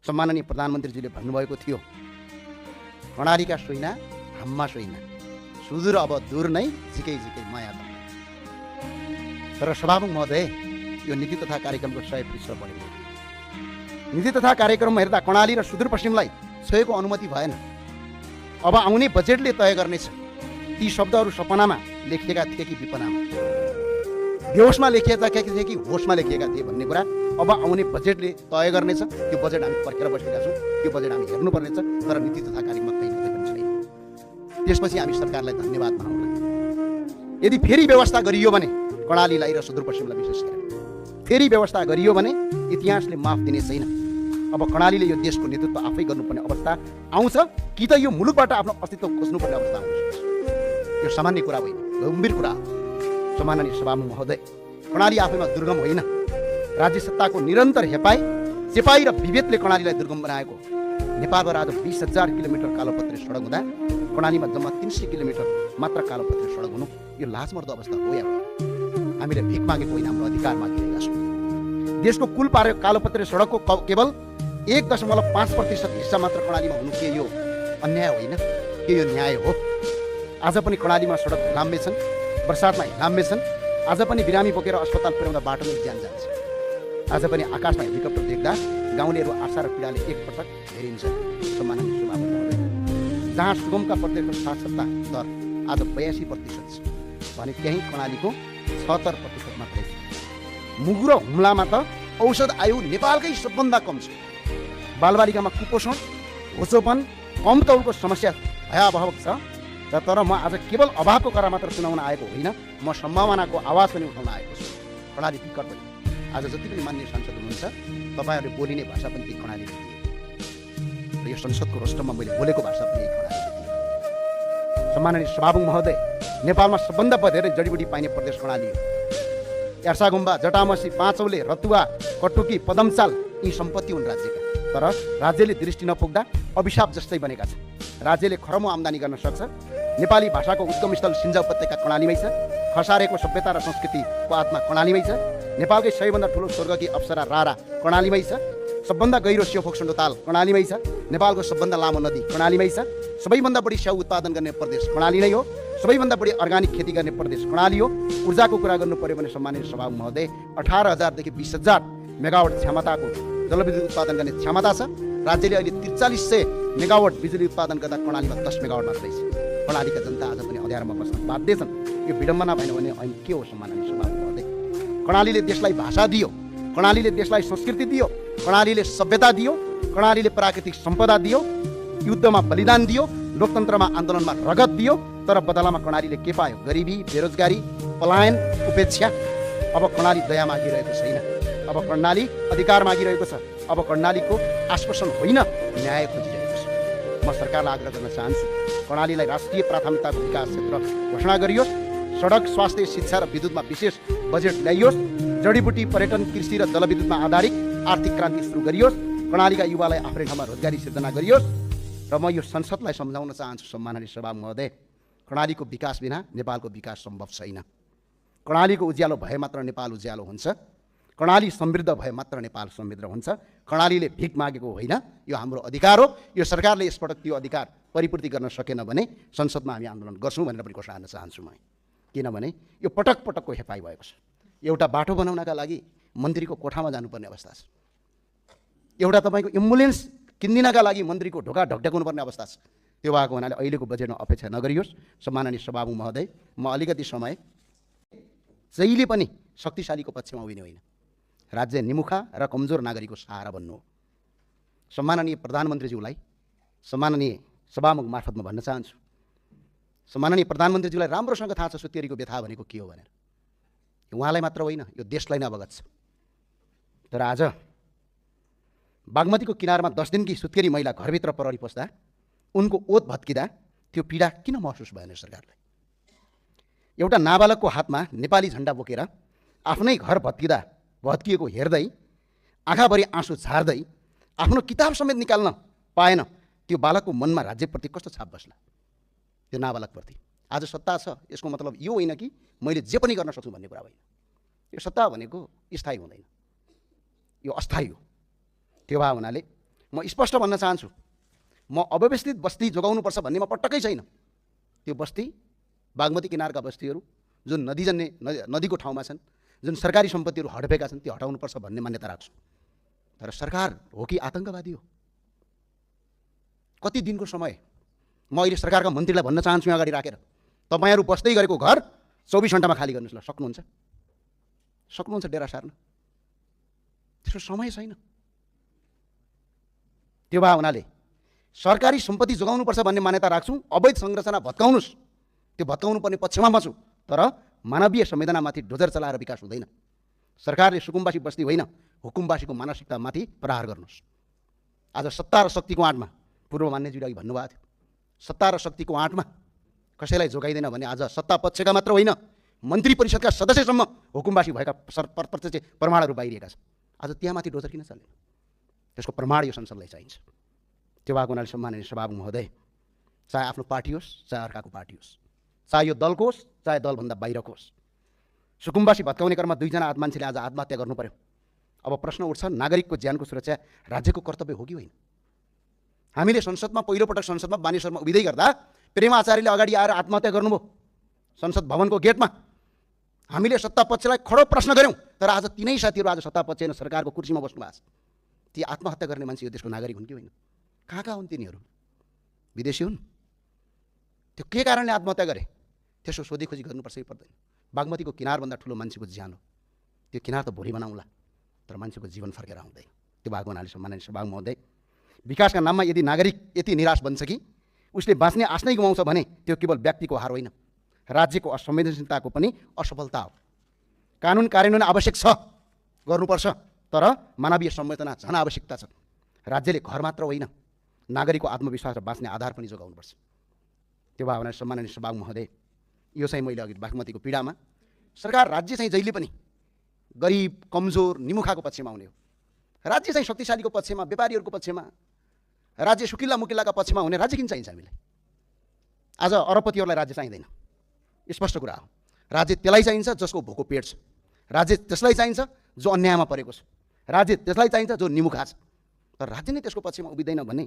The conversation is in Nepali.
सम्माननीय प्रधानमन्त्रीजीले भन्नुभएको थियो, कर्णालीका सोइना हाम्मा सोइना, सुदूर अब दूर नै झिकै झिकै माया त। तर सभामुख महोदय, यो नीति तथा कार्यक्रमको 100 पृष्ठ पढ्यो। नीति तथा कार्यक्रममा हेर्दा कर्णाली र सुदूरपश्चिमलाई सहयोगको अनुमति भएन। अब आउने बजेटले तय गर्नेछ ती शब्दहरू सपनामा लेखिएका थिए कि विपनामा, बेहोसमा लेखिएका थिए कि होसमा लेखिएका थिए भन्ने कुरा अब आउने बजेटले तय गर्नेछ। त्यो बजेट हामी पर्खेर बसेका छौँ, त्यो बजेट हामी हेर्नुपर्नेछ। तर नीति तथा कार्यक्रममा कहीँ कतै पनि छैन। त्यसपछि हामी सरकारलाई धन्यवाद भनौँला। यदि फेरि व्यवस्था गरियो भने कर्णालीलाई र सुदूरपश्चिमलाई विशेष गरेर फेरि व्यवस्था गरियो भने इतिहासले माफ दिने छैन। अब कर्णालीले यो देशको नेतृत्व आफै गर्नुपर्ने अवस्था आउँछ कि त यो मुलुकबाट आफ्नो अस्तित्व खोज्नुपर्ने अवस्था आउँछ। यो सामान्य कुरा होइन, गम्भीर कुरा हो। सम्माननीय सभामुख महोदय, कर्णाली आफैमा दुर्गम होइन। राज्य सत्ताको निरन्तर हेपाई, चेपाई र विभेदले कर्णालीलाई दुर्गम बनाएको। नेपालभर आज 20,000 किलोमिटर कालोपत्रे सडक हुँदा कर्णालीमा जम्मा 300 किलोमिटर मात्र कालोपत्रे सडक हुनु यो लाजमर्दो अवस्था हो या होइन? हामीले भिख मागेको होइन, हाम्रो अधिकार मागिरहेका छौँ। देशको कुल कालोपत्रे सडकको केवल 1.5% हिस्सा मात्र कर्णालीमा हुनु के यो अन्याय होइन? के यो न्याय हो? आज पनि कर्णालीमा सडक लाम्बे छन्, बर्सातमा लाम्बे छन्। आज पनि बिरामी बोकेर अस्पताल पुर्याउँदा बाटोमा ज्यान जान्छ। आज पनि आकाशमा हेलिकप्टर देख्दा गाउँलेहरू आशा र पीडाले एकपटक हेरिन्छ। सम्माननीय सभामुख महोदय, जहाँ सुगमका प्रत्येकको साक्षरता दर आज 82% छ भने त्यही कर्णालीको 76% मात्रै छ। मुगु र हुम्लामा त औषध आयु नेपालकै सबभन्दा कम छ। बालबालिकामा कुपोषण, होचोपन, कम तौलको समस्या भयावह छ। तर म आज केवल अभावको कुरा मात्र सुनाउन आएको होइन, म सम्भावनाको आवाज पनि उठाउन आएको छु। कर्णाली विकट पनि आज जति पनि मान्य सांसद हुनुहुन्छ तपाईँहरूले बोलिने भाषा पनि ती कर्णालीले दिए र यो संसदको रोस्टरमा मैले बोलेको भाषा पनि कर्णालीले दिए। सम्माननीय सभामुख महोदय, नेपालमा सबभन्दा धेरै जडीबुटी पाइने प्रदेश कर्णाली हो। यार्सागुम्बा, जटामसी, पाँचौले, रतुवा, कटुकी, पदमचाल यी सम्पत्ति हुन् राज्यका। तर राज्यले दृष्टि नपुग्दा अभिशाप जस्तै बनेका छन्। राज्यले खरमो आम्दानी गर्न सक्छ। नेपाली भाषाको उद्गम स्थल सिन्जा उपत्यका कर्णालीमै छ। खसारेको सभ्यता र संस्कृतिको आत्मा कर्णालीमै छ। नेपालकै सबैभन्दा ठुलो स्वर्गकी अप्सरा रारा कर्णालीमै छ। सबभन्दा गहिरो सेवफोक्सन्डो ताल कर्णालीमै छ। नेपालको सबभन्दा लामो नदी कर्णालीमै छ। सबैभन्दा बढी स्याउ उत्पादन गर्ने प्रदेश कर्णाली नै हो। सबैभन्दा बढी अर्गानिक खेती गर्ने प्रदेश कर्णाली हो। ऊर्जाको कुरा गर्नु पर्यो भने सम्मानित सभामुख महोदय, 18,000 देखि 20,000 मेगावाट क्षमताको जलविद्युत उत्पादन गर्ने क्षमता छ। राज्यले अहिले 4300 मेगावाट बिजुली उत्पादन गर्दा कर्णालीमा 10 मेगावाट मात्रै छ। कर्णालीका जनता आज पनि अँध्यारोमा बस्न बाध्य छन्। यो विडम्बना भएन भने अहिले के हो सम्माननीय सभामुख महोदय? कर्णालीले देशलाई भाषा दियो, कर्णालीले देशलाई संस्कृति दियो, कर्णालीले सभ्यता दियो, कर्णालीले प्राकृतिक सम्पदा दियो, युद्धमा बलिदान दियो, लोकतन्त्रमा आन्दोलनमा रगत दियो। तर बदलामा कर्णालीले के पायो? गरिबी, बेरोजगारी, पलायन, उपेक्षा। अब कर्णाली दया मागिरहेको छैन। अब कर्णाली अधिकार मागिरहेको छ। अब कर्णालीको आश्वासन होइन, न्याय खोजिरहेको छ। म सरकारलाई आग्रह गर्न चाहन्छु, कर्णालीलाई राष्ट्रिय प्राथमिकताको विकास क्षेत्र घोषणा गरियोस्। सडक, स्वास्थ्य, शिक्षा र विद्युतमा विशेष बजेट ल्याइयोस्। जडीबुटी, पर्यटन, कृषि र जलविद्युतमा आधारित आर्थिक क्रान्ति सुरु गरियोस्। कर्णालीका युवालाई आफ्नै ठाउँमा रोजगारी सिर्जना गरियोस्। र म यो संसदलाई सम्झाउन चाहन्छु सम्माननीय सभामुख महोदय, कर्णालीको विकास बिना नेपालको विकास सम्भव छैन। कर्णालीको उज्यालो भए मात्र नेपाल उज्यालो हुन्छ। कर्णाली समृद्ध भए मात्र नेपाल समृद्ध हुन्छ। कर्णालीले भिख मागेको होइन, यो हाम्रो अधिकार हो। यो सरकारले यसपटक त्यो अधिकार परिपूर्ति गर्न सकेन भने संसदमा हामी आन्दोलन गर्छौँ भनेर पनि घोषणा गर्न चाहन्छु म। किनभने यो पटक पटकको हेपाइ भएको छ। एउटा बाटो बनाउनका लागि मन्त्रीको कोठामा जानुपर्ने अवस्था छ। एउटा तपाईँको एम्बुलेन्स किनिदिनका लागि मन्त्रीको ढोका ढकढकाउनु पर्ने अवस्था छ। त्यो भएको हुनाले अहिलेको बजेटमा अपेक्षा नगरियोस्। सम्माननीय सभामुख महोदय, म अलिकति समय जहिले पनि शक्तिशालीको पक्षमा उभिने होइन, राज्य निमुखा र कमजोर नागरिकको सहारा बन्नु हो। सम्माननीय प्रधानमन्त्रीज्यूलाई सम्माननीय सभामुख मार्फत म भन्न चाहन्छु, सम्माननीय प्रधानमन्त्रीज्यूलाई राम्रोसँग थाहा छ सुत्केरीको व्यथा भनेको के हो भनेर। उहाँलाई मात्र होइन, यो देशलाई नै अवगत छ। तर आज बागमतीको किनारमा 10 दिनकी सुत्केरी महिला घरभित्र प्रहरी पस्दा उनको ओत भत्किँदा त्यो पीडा किन महसुस भएन सरकारलाई? एउटा नाबालकको हातमा नेपाली झन्डा बोकेर आफ्नै घर भत्किएको हेर्दै आँखाभरि आँसु झार्दै आफ्नो किताब समेत निकाल्न पाएन, त्यो बालकको मनमा राज्यप्रति कस्तो छाप बस्ला? त्यो नाबालकप्रति आज सत्ता छ, यसको मतलब यो होइन कि मैले जे पनि गर्न सक्छु भन्ने कुरा होइन। यो सत्ता भनेको स्थायी हुँदैन, यो अस्थायी हो। त्यो भए हुनाले म स्पष्ट भन्न चाहन्छु, म अव्यवस्थित बस्ती जोगाउनुपर्छ भन्नेमा पटक्कै छैन। त्यो बस्ती बागमती किनारका बस्तीहरू जुन नदीको ठाउँमा छन्, जुन सरकारी सम्पत्तिहरू हडपेका छन्, त्यो हटाउनुपर्छ भन्ने मान्यता राख्छु। तर सरकार हो कि आतङ्कवादी हो? कति दिनको समय? म अहिले सरकारका मन्त्रीलाई भन्न चाहन्छु यहाँ अगाडि राखेर, तपाईँहरू बस्दै गरेको घर 24 घण्टामा खाली गर्नुहोस् ल। सक्नुहुन्छ डेरा सार्न? त्यसको समय छैन। त्यो भए हुनाले सरकारी सम्पत्ति जोगाउनुपर्छ भन्ने मान्यता राख्छु। अवैध संरचना भत्काउनुहोस्, त्यो भत्काउनु पर्ने पक्षमा म छु। तर मानवीय संवेदनामाथि डोजर चलाएर विकास हुँदैन। सरकारले सुकुम्बासी बस्ती होइन, हुकुमबासीको मानसिकतामाथि प्रहार गर्नुहोस्। आज सत्ता र शक्तिको आँटमा, पूर्व मान्यज्यूले अघि भन्नुभएको थियो, सत्ता र शक्तिको आँटमा कसैलाई जोगाइदैन भने आज सत्ता पक्षका मात्र होइन, मन्त्री परिषदका सदस्यसम्म हुकुमबासी भएका प्रत्यक्ष प्रमाणहरू बाहिरिएका छन्। आज त्यहाँमाथि डोजर किन चल्दैन? त्यसको प्रमाण यो संसदलाई चाहिन्छ। त्यो भएको हुनाले सम्माननीय सभामुख महोदय, चाहे आफ्नो पार्टी होस्, चाहे अर्काको पार्टी होस्, चाहे यो दलको होस्, चाहे दलभन्दा बाहिरको होस्, सुकुम्बासी भत्काउने क्रममा 2 जना मान्छेले आज आत्महत्या गर्नु पर्यो। अब प्रश्न उठ्छ, नागरिकको ज्यानको सुरक्षा राज्यको कर्तव्य हो कि होइन? हामीले संसदमा पहिलोपटक संसदमा बानेश्वरमा उभिँदै गर्दा प्रेम आचार्यले अगाडि आएर आत्महत्या गर्नुभयो संसद भवनको गेटमा। हामीले सत्ता पक्षलाई खडो प्रश्न गऱ्यौँ, तर आज तिनै साथीहरू आज सत्ता पक्ष होइन सरकारको कुर्सीमा बस्नु भएको छ। ती आत्महत्या गर्ने मान्छे यो देशको नागरिक हुन् कि होइन? कहाँ हुन् तिनीहरू? विदेशी हुन्? त्यो के कारणले आत्महत्या गरे त्यसो सोधीखोजी गर्नुपर्छ कि पर्दैन? बागमतीको किनारभन्दा ठुलो मान्छेको ज्यान हो। त्यो किनार त भोलि बनाउँला, तर मान्छेको जीवन फर्केर आउँदैन। त्यो भएको हुनाले सम्माननीय सभामुख महोदय, विकासका नाममा यदि नागरिक यति निराश बन्छ कि उसले बाँच्ने आश नै गुमाउँछ भने त्यो केवल व्यक्तिको हार होइन, राज्यको असंवेदनशीलताको पनि असफलता हो। कानुन कार्यान्वयन आवश्यक छ, गर्नुपर्छ, तर मानवीय संवेदना झन आवश्यकता छ। राज्यले घर मात्र होइन, नागरिकको आत्मविश्वास र बाँच्ने आधार पनि जोगाउनुपर्छ। त्यो भावना सम्माननीय सभामुख महोदय, यो चाहिँ मैले अघि बागमतीको पीडामा सरकार राज्य चाहिँ जहिले पनि गरिब कमजोर निमुखाको पक्षमा हुने हो। राज्य चाहिँ शक्तिशालीको पक्षमा, व्यापारीहरूको पक्षमा, राज्य सुकिल्ला मुकिल्लाका पक्षमा हुने राज्य किन चाहिन्छ हामीलाई? आज अरबपतिहरूलाई राज्य चाहिँदैन, स्पष्ट कुरा हो। राज्य त्यसलाई चाहिन्छ जसको भोको पेट छ, राज्य त्यसलाई चाहिन्छ जो अन्यायमा परेको छ, राज्य त्यसलाई चाहिन्छ जो निमुखा छ। तर राज्य नै त्यसको पक्षमा उभिँदैन भने